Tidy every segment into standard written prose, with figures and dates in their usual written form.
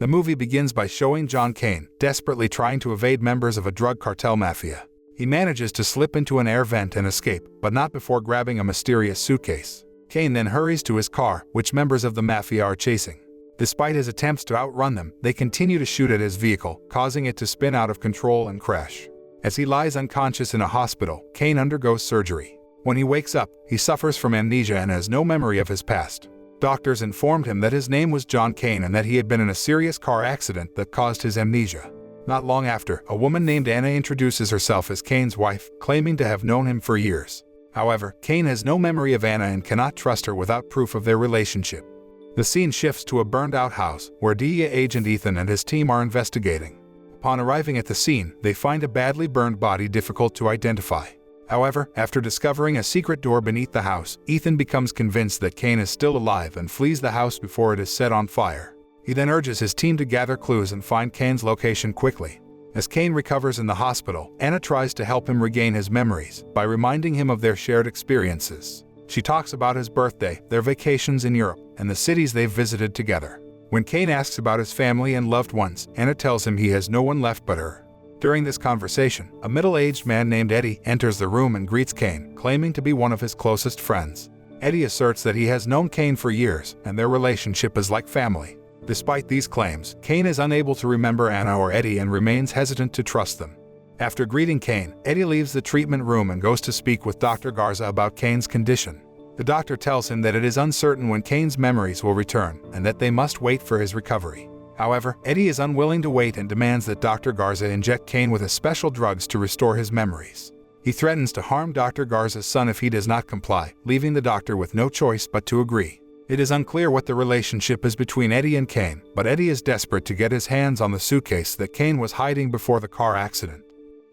The movie begins by showing John Kane desperately trying to evade members of a drug cartel mafia. He manages to slip into an air vent and escape, but not before grabbing a mysterious suitcase. Kane then hurries to his car, which members of the mafia are chasing. Despite his attempts to outrun them, they continue to shoot at his vehicle, causing it to spin out of control and crash. As he lies unconscious in a hospital, Kane undergoes surgery. When he wakes up, he suffers from amnesia and has no memory of his past. Doctors informed him that his name was John Kane and that he had been in a serious car accident that caused his amnesia. Not long after, a woman named Anna introduces herself as Kane's wife, claiming to have known him for years. However, Kane has no memory of Anna and cannot trust her without proof of their relationship. The scene shifts to a burned-out house, where DEA agent Ethan and his team are investigating. Upon arriving at the scene, they find a badly burned body difficult to identify. However, after discovering a secret door beneath the house, Ethan becomes convinced that Kane is still alive and flees the house before it is set on fire. He then urges his team to gather clues and find Kane's location quickly. As Kane recovers in the hospital, Anna tries to help him regain his memories by reminding him of their shared experiences. She talks about his birthday, their vacations in Europe, and the cities they've visited together. When Kane asks about his family and loved ones, Anna tells him he has no one left but her. During this conversation, a middle-aged man named Eddie enters the room and greets Kane, claiming to be one of his closest friends. Eddie asserts that he has known Kane for years, and their relationship is like family. Despite these claims, Kane is unable to remember Anna or Eddie and remains hesitant to trust them. After greeting Kane, Eddie leaves the treatment room and goes to speak with Dr. Garza about Kane's condition. The doctor tells him that it is uncertain when Kane's memories will return, and that they must wait for his recovery. However, Eddie is unwilling to wait and demands that Dr. Garza inject Kane with a special drugs to restore his memories. He threatens to harm Dr. Garza's son if he does not comply, leaving the doctor with no choice but to agree. It is unclear what the relationship is between Eddie and Kane, but Eddie is desperate to get his hands on the suitcase that Kane was hiding before the car accident.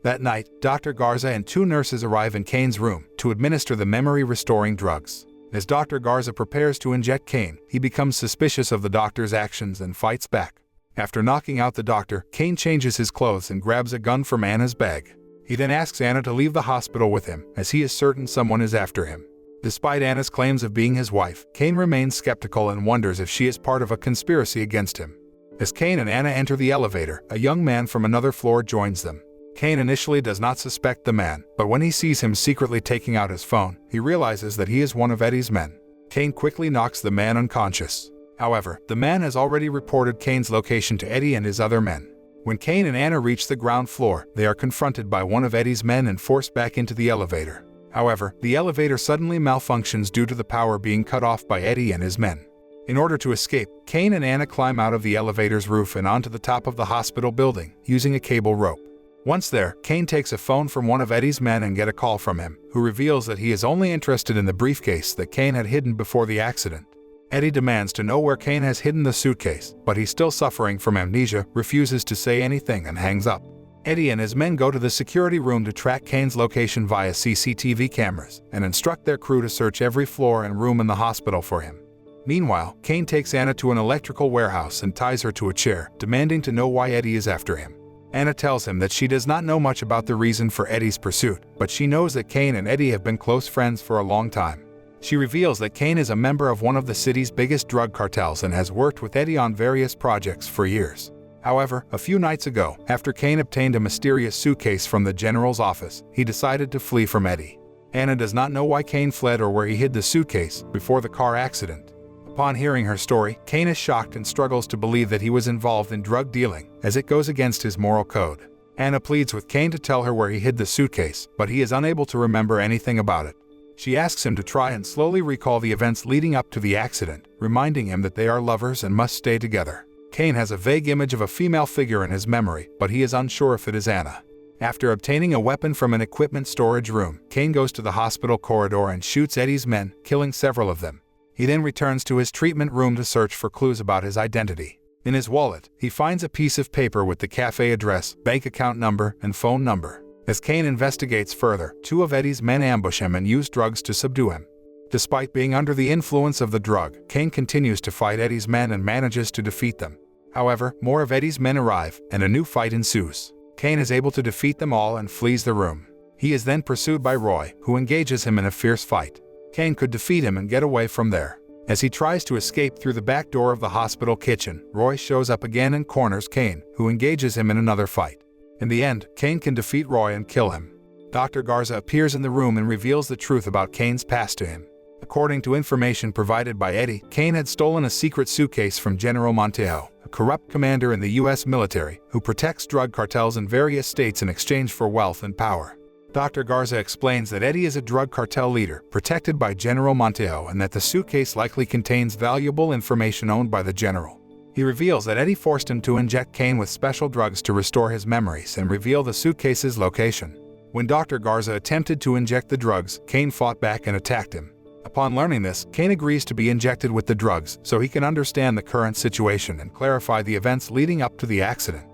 That night, Dr. Garza and two nurses arrive in Kane's room to administer the memory-restoring drugs. As Dr. Garza prepares to inject Kane, he becomes suspicious of the doctor's actions and fights back. After knocking out the doctor, Kane changes his clothes and grabs a gun from Anna's bag. He then asks Anna to leave the hospital with him, as he is certain someone is after him. Despite Anna's claims of being his wife, Kane remains skeptical and wonders if she is part of a conspiracy against him. As Kane and Anna enter the elevator, a young man from another floor joins them. Kane initially does not suspect the man, but when he sees him secretly taking out his phone, he realizes that he is one of Eddie's men. Kane quickly knocks the man unconscious. However, the man has already reported Kane's location to Eddie and his other men. When Kane and Anna reach the ground floor, they are confronted by one of Eddie's men and forced back into the elevator. However, the elevator suddenly malfunctions due to the power being cut off by Eddie and his men. In order to escape, Kane and Anna climb out of the elevator's roof and onto the top of the hospital building, using a cable rope. Once there, Kane takes a phone from one of Eddie's men and gets a call from him, who reveals that he is only interested in the briefcase that Kane had hidden before the accident. Eddie demands to know where Kane has hidden the suitcase, but he's still suffering from amnesia, refuses to say anything and hangs up. Eddie and his men go to the security room to track Kane's location via CCTV cameras and instruct their crew to search every floor and room in the hospital for him. Meanwhile, Kane takes Anna to an electrical warehouse and ties her to a chair, demanding to know why Eddie is after him. Anna tells him that she does not know much about the reason for Eddie's pursuit, but she knows that Kane and Eddie have been close friends for a long time. She reveals that Kane is a member of one of the city's biggest drug cartels and has worked with Eddie on various projects for years. However, a few nights ago, after Kane obtained a mysterious suitcase from the general's office, he decided to flee from Eddie. Anna does not know why Kane fled or where he hid the suitcase before the car accident. Upon hearing her story, Kane is shocked and struggles to believe that he was involved in drug dealing, as it goes against his moral code. Anna pleads with Kane to tell her where he hid the suitcase, but he is unable to remember anything about it. She asks him to try and slowly recall the events leading up to the accident, reminding him that they are lovers and must stay together. Kane has a vague image of a female figure in his memory, but he is unsure if it is Anna. After obtaining a weapon from an equipment storage room, Kane goes to the hospital corridor and shoots Eddie's men, killing several of them. He then returns to his treatment room to search for clues about his identity. In his wallet, he finds a piece of paper with the cafe address, bank account number, and phone number. As Kane investigates further, two of Eddie's men ambush him and use drugs to subdue him. Despite being under the influence of the drug, Kane continues to fight Eddie's men and manages to defeat them. However, more of Eddie's men arrive, and a new fight ensues. Kane is able to defeat them all and flees the room. He is then pursued by Roy, who engages him in a fierce fight. Kane could defeat him and get away from there. As he tries to escape through the back door of the hospital kitchen, Roy shows up again and corners Kane, who engages him in another fight. In the end, Kane can defeat Roy and kill him. Dr. Garza appears in the room and reveals the truth about Kane's past to him. According to information provided by Eddie, Kane had stolen a secret suitcase from General Montejo, a corrupt commander in the U.S. military who protects drug cartels in various states in exchange for wealth and power. Dr. Garza explains that Eddie is a drug cartel leader protected by General Montejo and that the suitcase likely contains valuable information owned by the general. He reveals that Eddie forced him to inject Kane with special drugs to restore his memories and reveal the suitcase's location. When Dr. Garza attempted to inject the drugs, Kane fought back and attacked him. Upon learning this, Kane agrees to be injected with the drugs so he can understand the current situation and clarify the events leading up to the accident.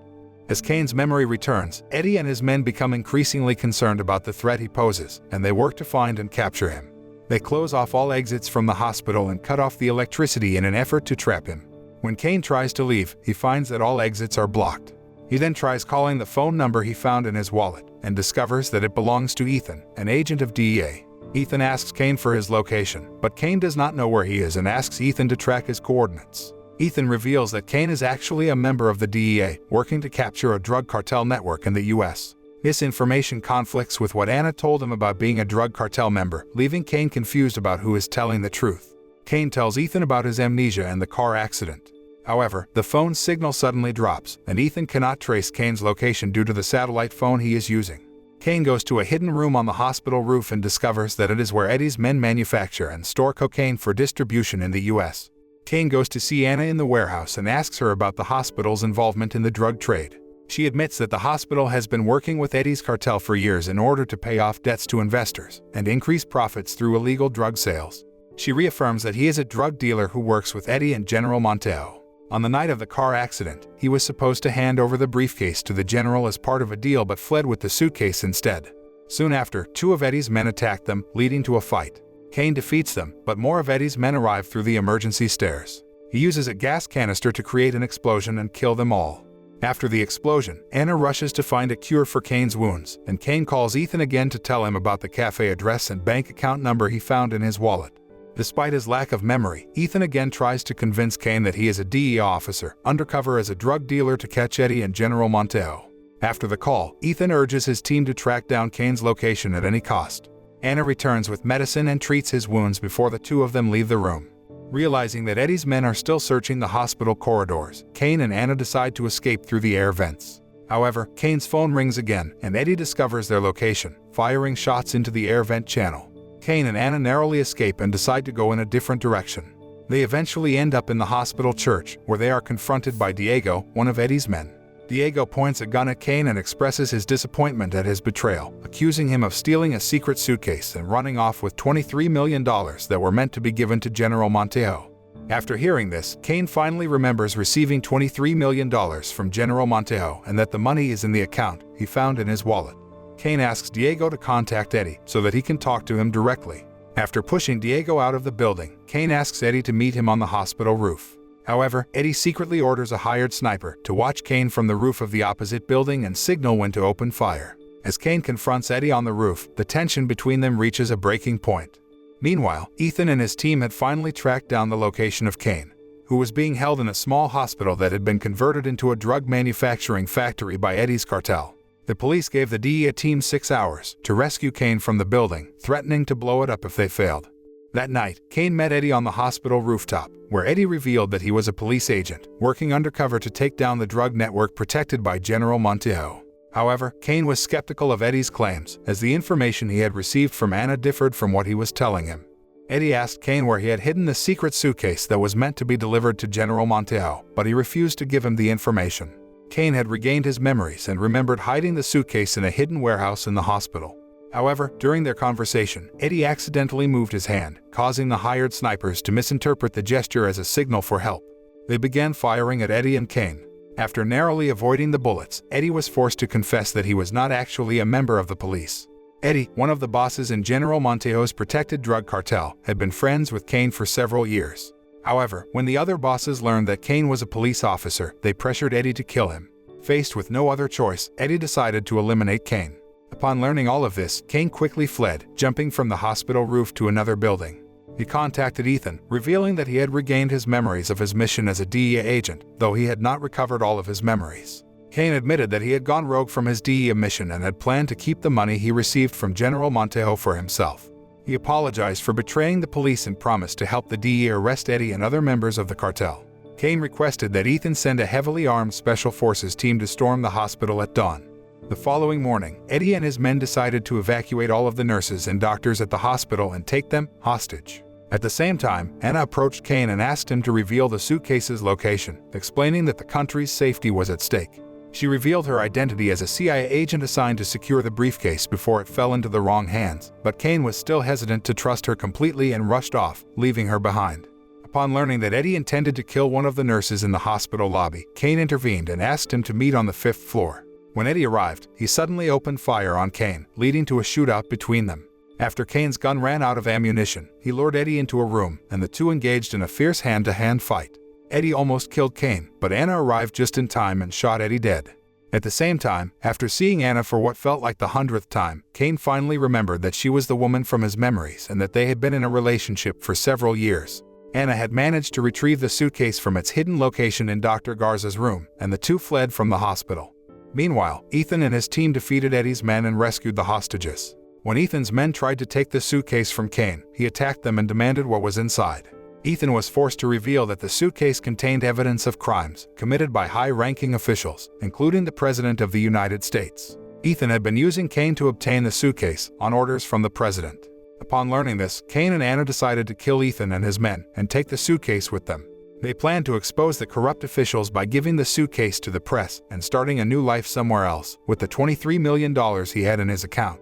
As Kane's memory returns, Eddie and his men become increasingly concerned about the threat he poses, and they work to find and capture him. They close off all exits from the hospital and cut off the electricity in an effort to trap him. When Kane tries to leave, he finds that all exits are blocked. He then tries calling the phone number he found in his wallet and discovers that it belongs to Ethan, an agent of DEA. Ethan asks Kane for his location, but Kane does not know where he is and asks Ethan to track his coordinates. Ethan reveals that Kane is actually a member of the DEA, working to capture a drug cartel network in the U.S. This information conflicts with what Anna told him about being a drug cartel member, leaving Kane confused about who is telling the truth. Kane tells Ethan about his amnesia and the car accident. However, the phone signal suddenly drops, and Ethan cannot trace Kane's location due to the satellite phone he is using. Kane goes to a hidden room on the hospital roof and discovers that it is where Eddie's men manufacture and store cocaine for distribution in the U.S. Kane goes to see Anna in the warehouse and asks her about the hospital's involvement in the drug trade. She admits that the hospital has been working with Eddie's cartel for years in order to pay off debts to investors and increase profits through illegal drug sales. She reaffirms that he is a drug dealer who works with Eddie and General Montejo. On the night of the car accident, he was supposed to hand over the briefcase to the general as part of a deal but fled with the suitcase instead. Soon after, two of Eddie's men attacked them, leading to a fight. Kane defeats them, but more of Eddie's men arrive through the emergency stairs. He uses a gas canister to create an explosion and kill them all. After the explosion, Anna rushes to find a cure for Kane's wounds, and Kane calls Ethan again to tell him about the cafe address and bank account number he found in his wallet. Despite his lack of memory, Ethan again tries to convince Kane that he is a DEA officer, undercover as a drug dealer to catch Eddie and General Montejo. After the call, Ethan urges his team to track down Kane's location at any cost. Anna returns with medicine and treats his wounds before the two of them leave the room. Realizing that Eddie's men are still searching the hospital corridors, Kane and Anna decide to escape through the air vents. However, Kane's phone rings again, and Eddie discovers their location, firing shots into the air vent channel. Kane and Anna narrowly escape and decide to go in a different direction. They eventually end up in the hospital church, where they are confronted by Diego, one of Eddie's men. Diego points a gun at Kane and expresses his disappointment at his betrayal, accusing him of stealing a secret suitcase and running off with $23 million that were meant to be given to General Montejo. After hearing this, Kane finally remembers receiving $23 million from General Montejo and that the money is in the account he found in his wallet. Kane asks Diego to contact Eddie so that he can talk to him directly. After pushing Diego out of the building, Kane asks Eddie to meet him on the hospital roof. However, Eddie secretly orders a hired sniper to watch Kane from the roof of the opposite building and signal when to open fire. As Kane confronts Eddie on the roof, the tension between them reaches a breaking point. Meanwhile, Ethan and his team had finally tracked down the location of Kane, who was being held in a small hospital that had been converted into a drug manufacturing factory by Eddie's cartel. The police gave the DEA team 6 hours to rescue Kane from the building, threatening to blow it up if they failed. That night, Kane met Eddie on the hospital rooftop, where Eddie revealed that he was a police agent, working undercover to take down the drug network protected by General Montejo. However, Kane was skeptical of Eddie's claims, as the information he had received from Anna differed from what he was telling him. Eddie asked Kane where he had hidden the secret suitcase that was meant to be delivered to General Montejo, but he refused to give him the information. Kane had regained his memories and remembered hiding the suitcase in a hidden warehouse in the hospital. However, during their conversation, Eddie accidentally moved his hand, causing the hired snipers to misinterpret the gesture as a signal for help. They began firing at Eddie and Kane. After narrowly avoiding the bullets, Eddie was forced to confess that he was not actually a member of the police. Eddie, one of the bosses in General Montejo's protected drug cartel, had been friends with Kane for several years. However, when the other bosses learned that Kane was a police officer, they pressured Eddie to kill him. Faced with no other choice, Eddie decided to eliminate Kane. Upon learning all of this, Kane quickly fled, jumping from the hospital roof to another building. He contacted Ethan, revealing that he had regained his memories of his mission as a DEA agent, though he had not recovered all of his memories. Cain admitted that he had gone rogue from his DEA mission and had planned to keep the money he received from General Montejo for himself. He apologized for betraying the police and promised to help the DEA arrest Eddie and other members of the cartel. Cain requested that Ethan send a heavily armed special forces team to storm the hospital at dawn. The following morning, Eddie and his men decided to evacuate all of the nurses and doctors at the hospital and take them hostage. At the same time, Anna approached Cain and asked him to reveal the suitcase's location, explaining that the country's safety was at stake. She revealed her identity as a CIA agent assigned to secure the briefcase before it fell into the wrong hands, but Cain was still hesitant to trust her completely and rushed off, leaving her behind. Upon learning that Eddie intended to kill one of the nurses in the hospital lobby, Cain intervened and asked him to meet on the 5th floor. When Eddie arrived, he suddenly opened fire on Cain, leading to a shootout between them. After Cain's gun ran out of ammunition, he lured Eddie into a room, and the two engaged in a fierce hand-to-hand fight. Eddie almost killed Cain, but Anna arrived just in time and shot Eddie dead. At the same time, after seeing Anna for what felt like the 100th time, Cain finally remembered that she was the woman from his memories and that they had been in a relationship for several years. Anna had managed to retrieve the suitcase from its hidden location in Dr. Garza's room, and the two fled from the hospital. Meanwhile, Ethan and his team defeated Eddie's men and rescued the hostages. When Ethan's men tried to take the suitcase from Cain, he attacked them and demanded what was inside. Ethan was forced to reveal that the suitcase contained evidence of crimes committed by high-ranking officials, including the President of the United States. Ethan had been using Cain to obtain the suitcase on orders from the President. Upon learning this, Cain and Anna decided to kill Ethan and his men and take the suitcase with them. They planned to expose the corrupt officials by giving the suitcase to the press and starting a new life somewhere else with the $23 million he had in his account.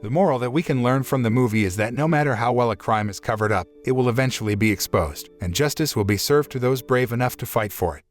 The moral that we can learn from the movie is that no matter how well a crime is covered up, it will eventually be exposed, and justice will be served to those brave enough to fight for it.